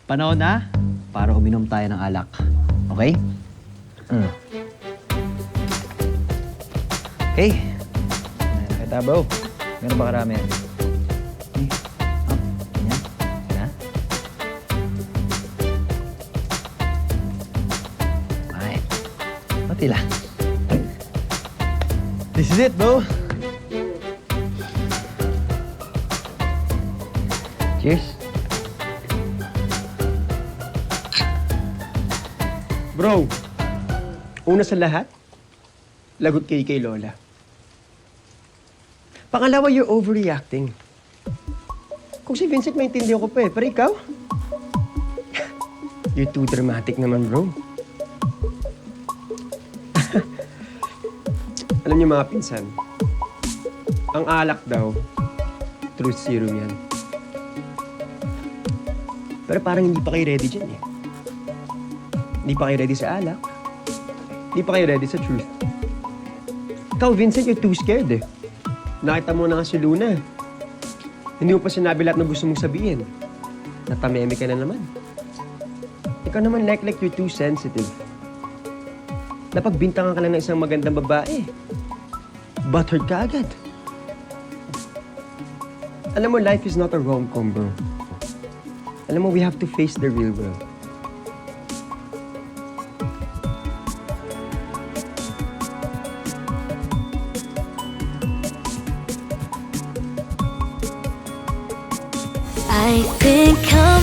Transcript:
Panahon na para uminom tayo ng alak. Okay? Hey! Nakita bro. Meron ba karami yan? Ganyan. Ha? Ay. Pati lang. This is it, bro. Cheers. Bro, una sa lahat, lagot kay Lola. Pangalawa, you're overreacting. Kung si Vincent maintindihan ko pa pero ikaw? You're too dramatic naman, bro. Alam niyo mga pinsan, ang alak daw, truth serum yan. Pero parang hindi pa kayo ready dyan eh. Hindi pa kayo ready sa alak. Hindi pa kayo ready sa truth. Ikaw, Vincent, you're too scared eh. Nakita mo na nga si Luna. Hindi mo pa sinabi lahat na gusto mong sabihin. Natameme ka na naman. Ikaw naman like you're too sensitive. Napagbintangan ka lang ng isang magandang babae. Buttered ka agad. Alam mo, life is not a rom-com, bro. Alam mo, we have to face the real world. I think I'm